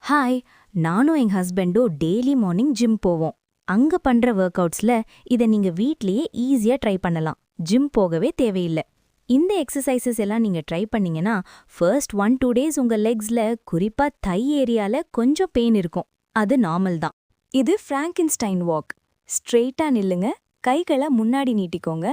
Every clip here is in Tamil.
ஹாய், நானும் என் ஹஸ்பண்டும் டெய்லி மார்னிங் ஜிம் போவோம். அங்க பண்ற ஒர்க் அவுட்ஸ்ல இதை நீங்க வீட்லயே ஈஸியா ட்ரை பண்ணலாம். ஜிம் போகவே தேவையில்ல. இந்த எக்ஸசைசஸ் எல்லாம் நீங்க ட்ரை பண்ணீங்கன்னா ஃபர்ஸ்ட் 1-2 டேஸ் உங்க லெக்ஸ்ல குறிப்பா தை ஏரியால கொஞ்சம் பெயின் இருக்கும். அது நார்மல் தான். இது ஃப்ராங்கென்ஸ்டைன் வாக். ஸ்ட்ரெயிட்டா நில்லுங்க, கைகளை முன்னாடி நீட்டிக்கோங்க,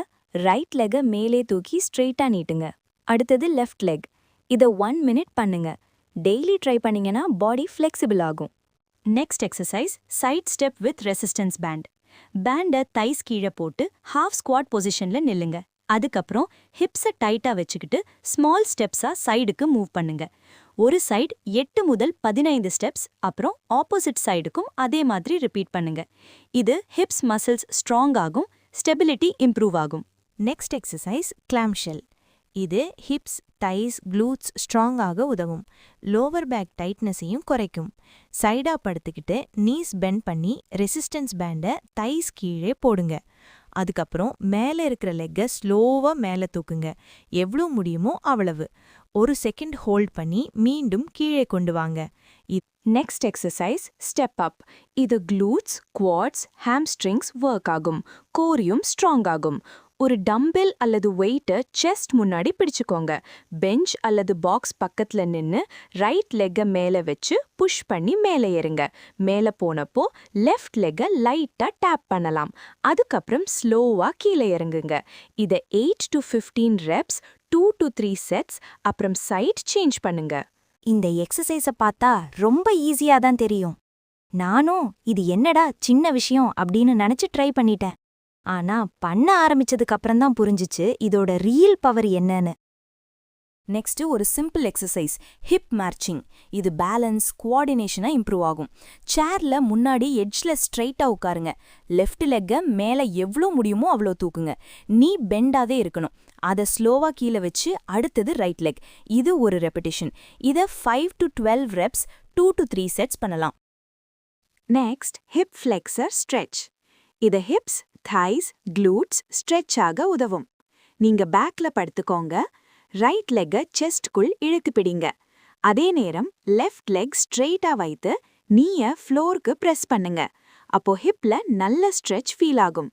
ரைட் லெக்க மேலே தூக்கி ஸ்ட்ரெயிட்டா நீட்டுங்க. அடுத்தது லெஃப்ட் லெக். இதை 1 மினிட் பண்ணுங்க. டெய்லி ட்ரை பண்ணீங்கன்னா பாடி ஃப்ளெக்சிபிள் ஆகும். Next exercise side step with resistance band. பேண்டை தைஸ் கீழே போட்டு ஹாஃப் ஸ்குவாட் பொசிஷன்ல நில்லுங்க. அதுக்கப்புறம் ஹிப்ஸை டைட்டா வச்சுக்கிட்டு ஸ்மால் ஸ்டெப்ஸா சைடுக்கு மூவ் பண்ணுங்க. ஒரு சைடு 8 முதல் 15 ஸ்டெப்ஸ், அப்புறம் ஆப்போசிட் சைடுக்கும் அதே மாதிரி ரிப்பீட் பண்ணுங்க. இது ஹிப்ஸ் மசில்ஸ் ஸ்ட்ராங் ஆகும், ஸ்டெபிலிட்டி இம்ப்ரூவ் ஆகும். Next exercise clamshell. இது ஹிப்ஸ், தைஸ், க்ளூட்ஸ் ஸ்ட்ராங்காக உதவும். லோவர் பேக் டைட்னஸையும் குறைக்கும். சைடா படுத்துக்கிட்டு நீஸ் பெண்ட் பண்ணி ரெசிஸ்டன்ஸ் பேண்டை தைஸ் கீழே போடுங்க. அதுக்கப்புறம் மேலே இருக்கிற லெக்கை ஸ்லோவா மேலே தூக்குங்க. எவ்வளோ முடியுமோ அவ்வளவு. 1 செகண்ட் ஹோல்ட் பண்ணி மீண்டும் கீழே கொண்டு வாங்க. Next exercise step up. இது க்ளூட்ஸ், குவாட்ஸ், ஹாம்ஸ்ட்ரிங்ஸ் ஒர்க் ஆகும். கோரியும் ஸ்ட்ராங் ஆகும். ஒரு டம்பிள் அல்லது வெயிட்டை செஸ்ட் முன்னாடி பிடிச்சுக்கோங்க. பெஞ்ச் அல்லது பாக்ஸ் பக்கத்துல நின்னு ரைட் லெக்கை மேலே வச்சு புஷ் பண்ணி மேலே ஏறுங்க. மேலே போனப்போ லெஃப்ட் லெக்கை லைட்டா டேப் பண்ணலாம். அதுக்கப்புறம் ஸ்லோவா கீழே இறங்குங்க. இதை 8 to 15 ரெப்ஸ், 2 to 3 செட்ஸ், அப்புறம் சைட் சேஞ்ச் பண்ணுங்க. இந்த எக்ஸசைஸை பார்த்தா ரொம்ப ஈஸியா தான் தெரியும். நானும் இது என்னடா சின்ன விஷயம் அப்படின்னு நினைச்சு ட்ரை பண்ணிட்டேன். ஆனா பண்ண ஆரம்பிச்சதுக்கு அப்புறம் தான் புரிஞ்சிச்சு இதோட ரியல் பவர் என்னன்னு. நெக்ஸ்ட் ஒரு சிம்பிள் எக்ஸசைஸ் ஹிப் மார்ச்சிங். இது பேலன்ஸ், கோஆர்டினேஷனா இம்ப்ரூவ் ஆகும். சேர்ல முன்னாடி எட்ஜ்ல ஸ்ட்ரைட்டா உட்காருங்க. லெஃப்ட் லெக்க மேல எவ்வளோ முடியுமோ அவ்வளோ தூக்குங்க. நீ பெண்டாவே இருக்கணும். அதை ஸ்லோவா கீழே வச்சு அடுத்தது ரைட் லெக். இது ஒரு ரெப்பிட்டிஷன். இதை 5 to 12 ரெப்ஸ், 2 to 3 செட்ஸ் பண்ணலாம். Next hip flexor stretch. இது ஹிப்ஸ், தைஸ், க்ளூட்ஸ் ஸ்ட்ரெச் ஆக உதவும். நீங்க பேக்ல படுத்துக்கோங்க. ரைட் லெக்க செஸ்ட்குள் இழுத்து பிடிங்க. அதே நேரம் லெஃப்ட் லெக் ஸ்ட்ரெயிட்டா வைத்து நீய ஃப்ளோருக்கு பிரஸ் பண்ணுங்க. அப்போ ஹிப்ல நல்ல ஸ்ட்ரெச் ஃபீல் ஆகும்.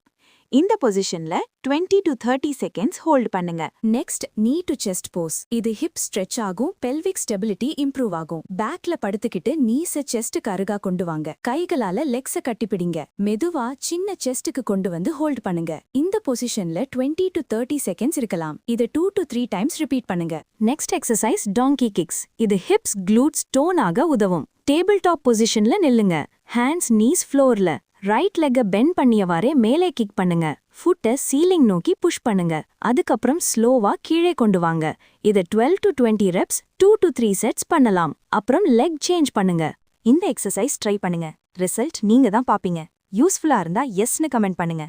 இந்த பொசிஷன்ல 20 to 30 செகண்ட்ஸ் ஹோல்ட் பண்ணுங்க. நெக்ஸ்ட் நீ டு செஸ்ட் போஸ். இது ஹிப் ஸ்ட்ரெச் ஆகும், பெல்விக் ஸ்டெபிலிட்டி இம்ப்ரூவ் ஆகும். பேக்ல படுத்துக்கிட்டு நீஸ செஸ்டுக்கு அருகா கொண்டு வாங்க. கைகளால லெக்ஸ கட்டிப்பிடிங்க. மெதுவா சின்ன செஸ்டுக்கு கொண்டு வந்து ஹோல்ட் பண்ணுங்க. இந்த பொசிஷன்ல 20 to 30 செகண்ட்ஸ் இருக்கலாம். இதை 2 to 3 டைம்ஸ் ரிப்பீட் பண்ணுங்க. Next exercise donkey kicks. இது ஹிப்ஸ், க்ளூட்ஸ் டோன் ஆக உதவும். டேபிள் டாப் பொசிஷன்ல நில்லுங்க. ஹேண்ட்ஸ் நீஸ் ஃப்ளோர்ல. ரைட் லெக்க பெண்ட் பண்ணியவாறே மேலே கிக் பண்ணுங்க. ஃபுட்டை சீலிங் நோக்கி புஷ் பண்ணுங்க. அதுக்கப்புறம் ஸ்லோவா கீழே கொண்டு வாங்க. இதை 12 to 20 ரெப்ஸ், 2 to 3 செட்ஸ் பண்ணலாம். அப்புறம் லெக் சேஞ்ச் பண்ணுங்க. இந்த எக்ஸசைஸ் ட்ரை பண்ணுங்க. ரிசல்ட் நீங்க தான் பாப்பீங்க. யூஸ்ஃபுல்லா இருந்தா எஸ்னு கமெண்ட் பண்ணுங்க.